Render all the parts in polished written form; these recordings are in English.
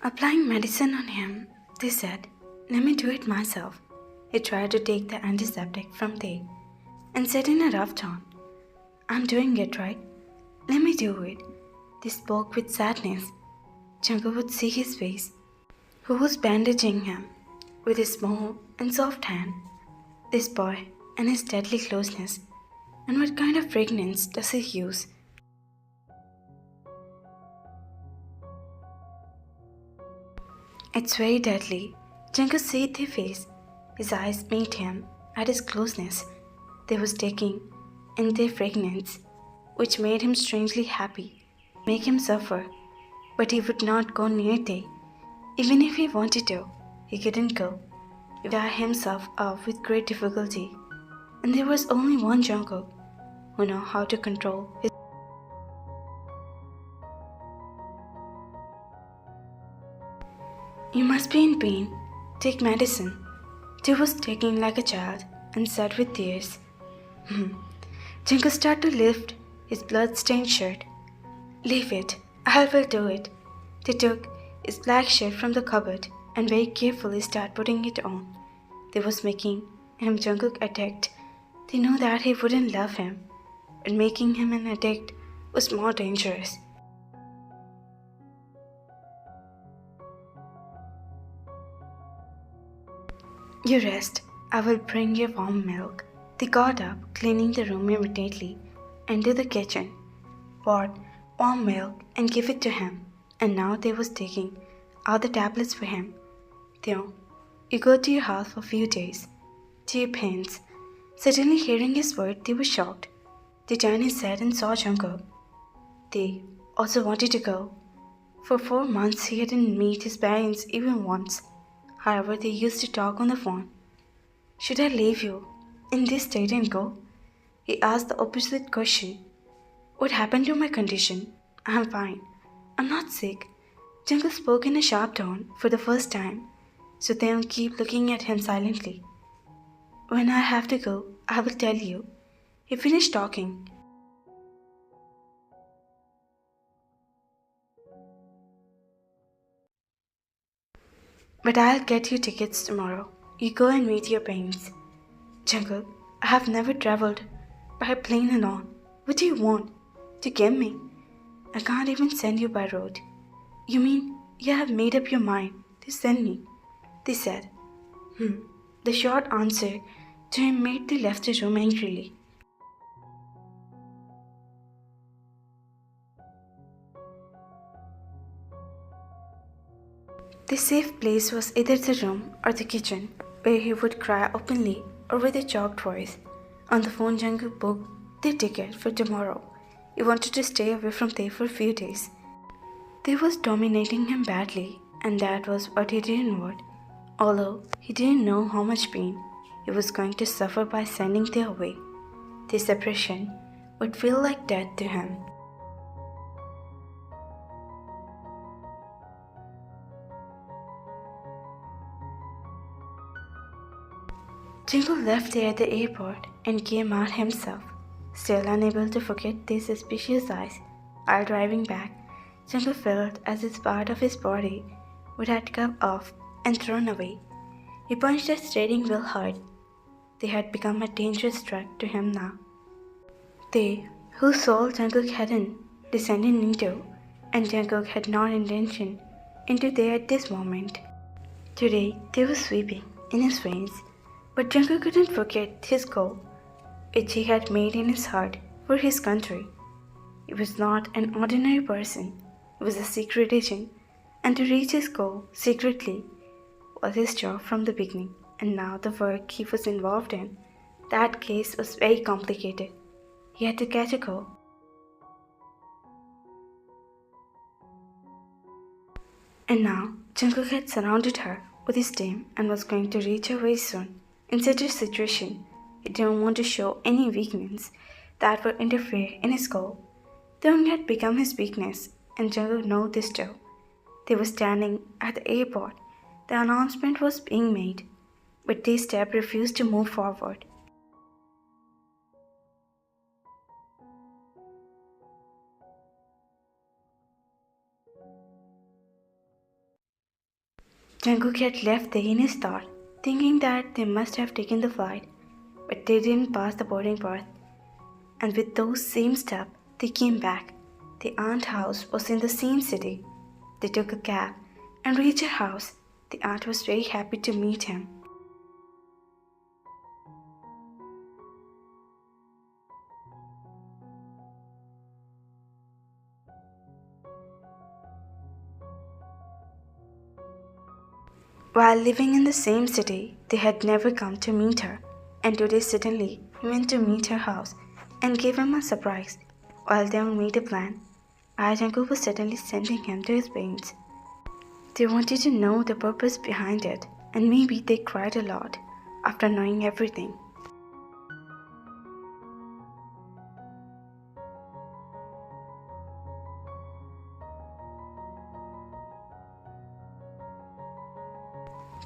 Applying medicine on him, they said, "Let me do it myself." He tried to take the antiseptic from Tae and said in a rough tone, "I'm doing it right. Let me do it." They spoke with sadness. Jungkook would see his face, who was bandaging him with his small and soft hand. This boy and his deadly closeness, and what kind of fragrance does he use? It's very deadly. Jungkook see their face. His eyes met him at his closeness. They was taking in their fragrance, which made him strangely happy, make him suffer. But he would not go near Tae. Even if he wanted to, he couldn't go. He would tie himself up with great difficulty. And there was only one Jungkook who knew how to control his. "You must be in pain. Take medicine." Tae was taking like a child and said with tears. Jungkook started to lift his blood-stained shirt. "Leave it. I will do it." They took his black shirt from the cupboard and very carefully started putting it on. They was making him Jungkook addict. They knew that he wouldn't love him, but making him an addict was more dangerous. "You rest. I will bring you warm milk." They got up, cleaning the room immediately, entered the kitchen, poured warm milk and gave it to him. And now they was taking out the tablets for him. "Taehyung, you go to your house for a few days, to your parents." Suddenly hearing his word, they were shocked. They turned his head and saw Jungkook. They also wanted to go. For 4 months he hadn't met his parents even once. However, they used to talk on the phone. "Should I leave you in this state and go?" He asked the opposite question. "What happened to my condition? I'm fine. I'm not sick." Jungkook spoke in a sharp tone for the first time, so Taehyung kept looking at him silently. "When I have to go, I will tell you." He finished talking. "But I'll get you tickets tomorrow. You go and meet your parents." "Jungkook, I have never traveled by plane alone. What do you want? To give me? I can't even send you by road." "You mean you have made up your mind to send me?" They said. The short answer to him made they left the room angrily. The safe place was either the room or the kitchen, where he would cry openly or with a choked voice. On the phone, Jungkook booked their ticket for tomorrow. He wanted to stay away from there for a few days. They was dominating him badly, and that was what he didn't want. Although he didn't know how much pain he was going to suffer by sending them away. The separation would feel like death to him. Jungkook left there at the airport and came out himself, still unable to forget their suspicious eyes. While driving back, Jungkook felt as if part of his body would have come off and thrown away. He punched the steering wheel hard. They had become a dangerous threat to him now. They, whose soul Jungkook hadn't descended into, and Jungkook had no intention into there at this moment. Today, they were sweeping in his veins. But Jungkook couldn't forget his goal, which he had made in his heart for his country. He was not an ordinary person, he was a secret agent, and to reach his goal secretly was his job from the beginning. And now the work he was involved in, that case was very complicated. He had to catch a girl. And now Jungkook had surrounded her with his team and was going to reach her very soon. In such a situation, he didn't want to show any weakness that would interfere in his goal. Taehyung had become his weakness, and Jungkook knew this too. They were standing at the airport. The announcement was being made, but this step refused to move forward. Jungkook had left the in his thought, thinking that they must have taken the flight, but they didn't pass the boarding berth. And with those same steps, they came back. The aunt house was in the same city. They took a cab and reached her house. The aunt was very happy to meet him. While living in the same city, they had never come to meet her, and today suddenly he went to meet her house and gave him a surprise. While Taehyung made a plan, Jungkook was suddenly sending him to his parents. They wanted to know the purpose behind it, and maybe they cried a lot after knowing everything.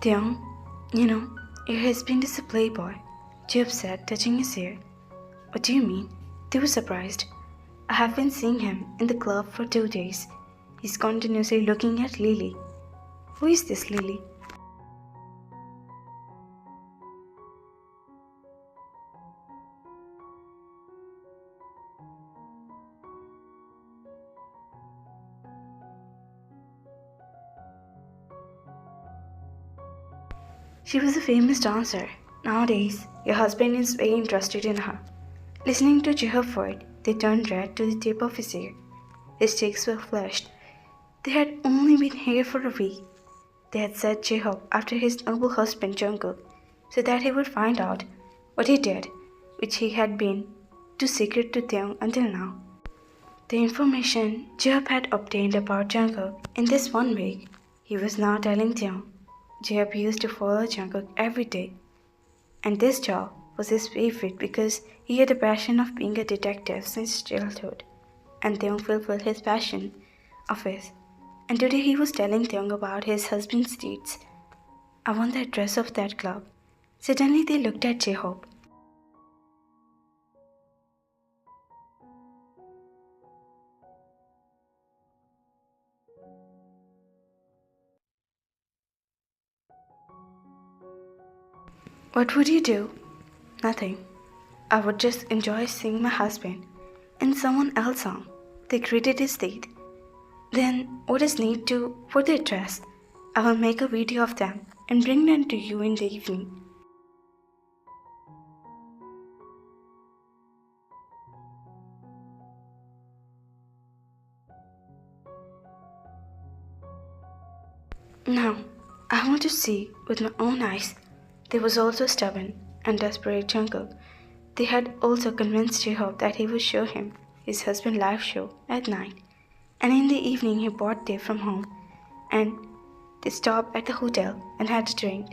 Taehyung, you know, your husband is a playboy, Jeop said, touching his ear. What do you mean? They were surprised. I have been seeing him in the club for 2 days. He's continuously looking at Lily. Who is this Lily? She was a famous dancer. Nowadays, your husband is very interested in her. Listening to Jeop's word, they turned red to the tip of his ear. His cheeks were flushed. They had only been here for a week. They had set Jeop after his noble husband Jungkook, so that he would find out what he did, which he had been too secret to Taehyung until now. The information Jeop had obtained about Jungkook in this 1 week, he was now telling Taehyung. Jeop used to follow Jungkook every day, and this job was his favorite because he had a passion of being a detective since childhood, and Taehyung fulfilled his passion of his. And today he was telling Taehyung about his husband's deeds. I want the address of that club. Suddenly they looked at Jeop. What would you do? Nothing. I would just enjoy seeing my husband in someone else's song. They created his date. Then what is need to for their dress? I will make a video of them and bring them to you in the evening. Now, I want to see with my own eyes. There was also stubborn and desperate Jungkook. They had also convinced Jeop that he would show him his husband live show at night, and in the evening he bought there from home, and they stopped at the hotel and had a drink.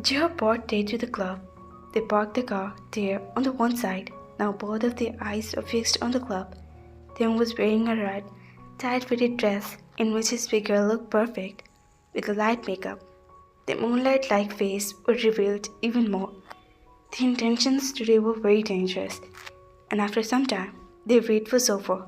Jeop brought Tae to the club. They parked the car there on the one side. Now both of their eyes were fixed on the club. Taehyung was wearing a red, tight-fitted dress in which his figure looked perfect, with a light makeup. The moonlight-like face was revealed even more. The intentions today were very dangerous, and after some time, their wait was over.